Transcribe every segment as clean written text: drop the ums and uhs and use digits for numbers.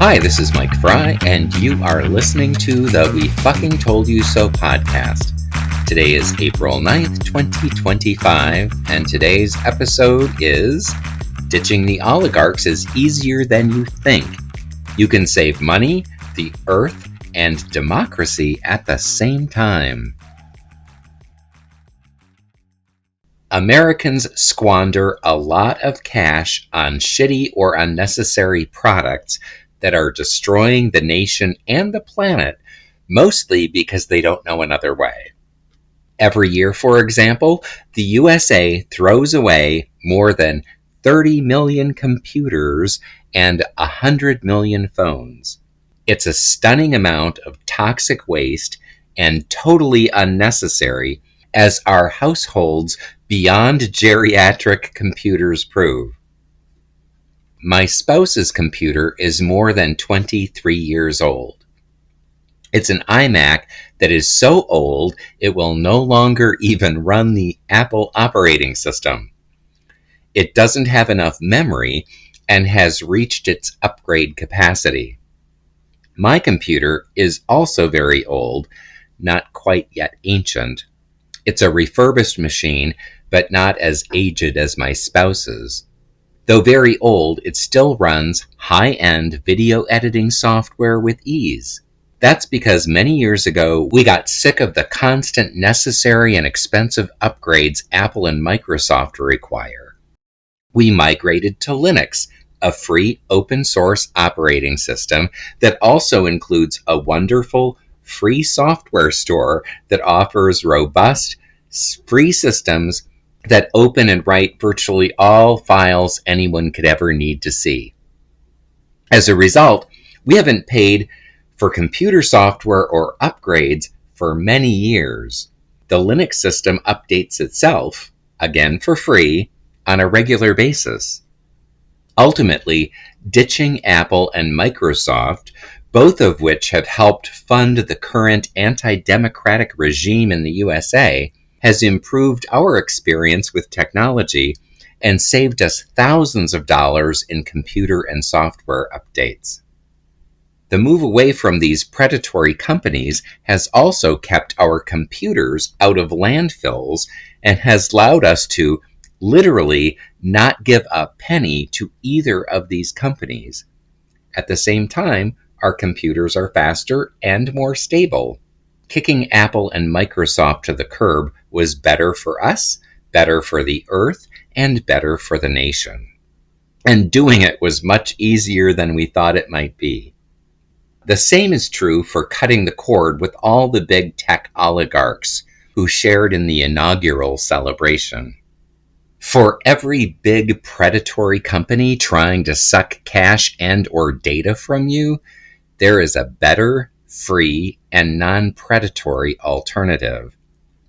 Hi, this is Mike Fry, and you are listening to the We Fucking Told You So podcast. Today is April 9th, 2025, and today's episode is Ditching the Oligarchs is easier than you think. You can save money, the earth, and democracy at the same time. Americans squander a lot of cash on shitty or unnecessary products that are destroying the nation and the planet, mostly because they don't know another way. Every year, for example, the USA throws away more than 30 million computers and 100 million phones. It's a stunning amount of toxic waste and totally unnecessary, as our households beyond geriatric computers prove. My spouse's computer is more than 23 years old. It's an iMac that is so old it will no longer even run the Apple operating system. It doesn't have enough memory and has reached its upgrade capacity. My computer is also very old, not quite yet ancient. It's a refurbished machine, but not as aged as my spouse's. Though very old, it still runs high-end video editing software with ease. That's because many years ago, we got sick of the constant necessary and expensive upgrades Apple and Microsoft require. We migrated to Linux, a free open-source operating system that also includes a wonderful free software store that offers robust, free systems that open and write virtually all files anyone could ever need to see. As a result, we haven't paid for computer software or upgrades for many years. The Linux system updates itself, again for free, on a regular basis. Ultimately, ditching Apple and Microsoft, both of which have helped fund the current anti-democratic regime in the USA, has improved our experience with technology and saved us thousands of dollars in computer and software updates. The move away from these predatory companies has also kept our computers out of landfills and has allowed us to literally not give a penny to either of these companies. At the same time, our computers are faster and more stable. Kicking Apple and Microsoft to the curb was better for us, better for the earth, and better for the nation. And doing it was much easier than we thought it might be. The same is true for cutting the cord with all the big tech oligarchs who shared in the inaugural celebration. For every big predatory company trying to suck cash and or data from you, there is a better, free, and non-predatory alternative.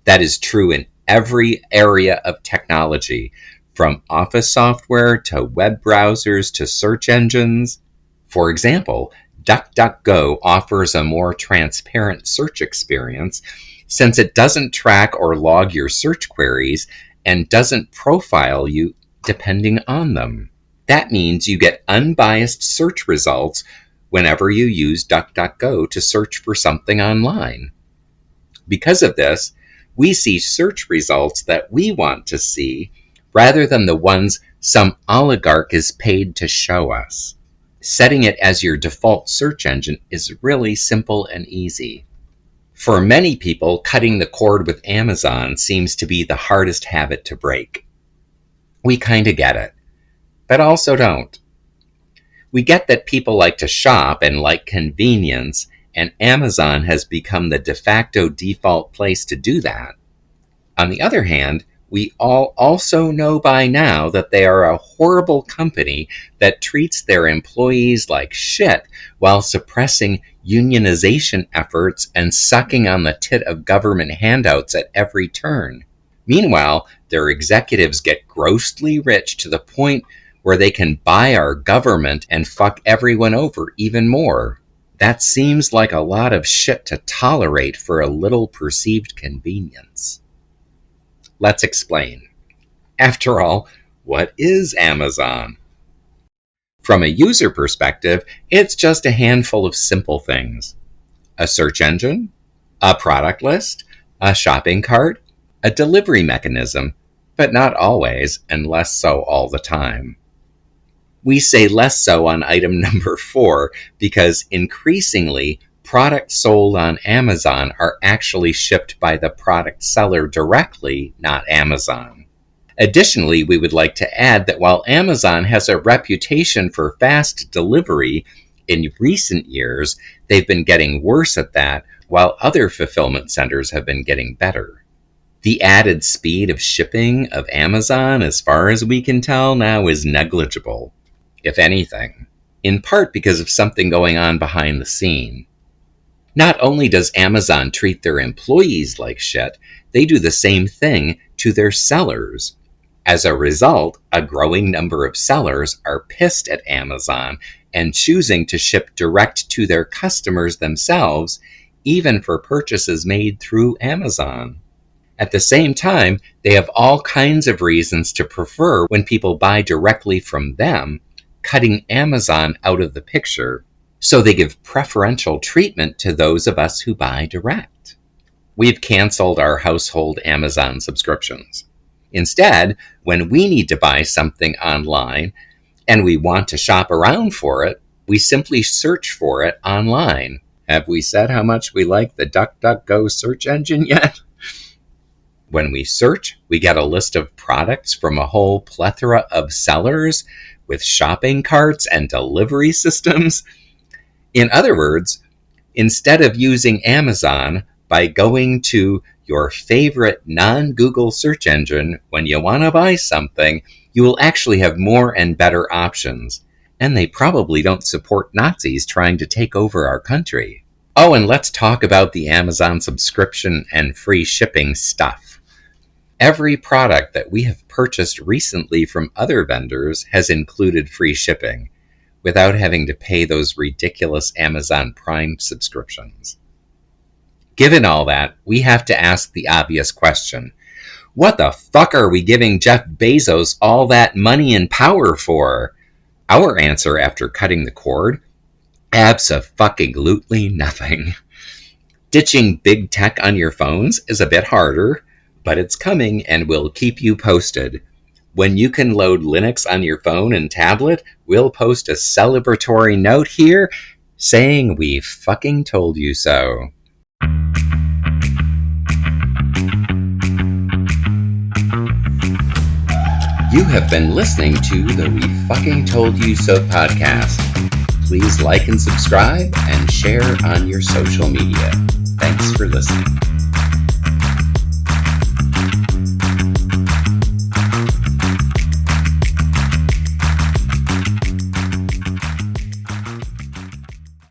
That is true in every area of technology, from office software to web browsers to search engines. For example, DuckDuckGo offers a more transparent search experience since it doesn't track or log your search queries and doesn't profile you depending on them. That means you get unbiased search results whenever you use DuckDuckGo to search for something online. Because of this, we see search results that we want to see rather than the ones some oligarch is paid to show us. Setting it as your default search engine is really simple and easy. For many people, cutting the cord with Amazon seems to be the hardest habit to break. We kinda get it, but also don't. We get that people like to shop and like convenience, and Amazon has become the de facto default place to do that. On the other hand, we all also know by now that they are a horrible company that treats their employees like shit while suppressing unionization efforts and sucking on the tit of government handouts at every turn. Meanwhile, their executives get grossly rich to the point where they can buy our government and fuck everyone over even more. That seems like a lot of shit to tolerate for a little perceived convenience. Let's explain. After all, what is Amazon? From a user perspective, it's just a handful of simple things. A search engine, a product list, a shopping cart, a delivery mechanism, but not always, and less so all the time. We say less so on item number 4 because increasingly, products sold on Amazon are actually shipped by the product seller directly, not Amazon. Additionally, we would like to add that while Amazon has a reputation for fast delivery, in recent years, they've been getting worse at that, while other fulfillment centers have been getting better. The added speed of shipping of Amazon, as far as we can tell now, is negligible, if anything, in part because of something going on behind the scene. Not only does Amazon treat their employees like shit, they do the same thing to their sellers. As a result, a growing number of sellers are pissed at Amazon and choosing to ship direct to their customers themselves, even for purchases made through Amazon. At the same time, they have all kinds of reasons to prefer when people buy directly from them, cutting Amazon out of the picture, so they give preferential treatment to those of us who buy direct. We've canceled our household Amazon subscriptions. Instead, when we need to buy something online and we want to shop around for it, we simply search for it online. Have we said how much we like the DuckDuckGo search engine yet? When we search, we get a list of products from a whole plethora of sellers with shopping carts and delivery systems. In other words, instead of using Amazon by going to your favorite non-Google search engine when you want to buy something, you will actually have more and better options. And they probably don't support Nazis trying to take over our country. Oh, and let's talk about the Amazon subscription and free shipping stuff. Every product that we have purchased recently from other vendors has included free shipping, without having to pay those ridiculous Amazon Prime subscriptions. Given all that, we have to ask the obvious question. What the fuck are we giving Jeff Bezos all that money and power for? Our answer after cutting the cord? Abso-fucking-lutely nothing. Ditching big tech on your phones is a bit harder, but it's coming and we'll keep you posted. When you can load Linux on your phone and tablet, we'll post a celebratory note here saying we fucking told you so. You have been listening to the We Fucking Told You So podcast. Please like and subscribe and share on your social media. Thanks for listening.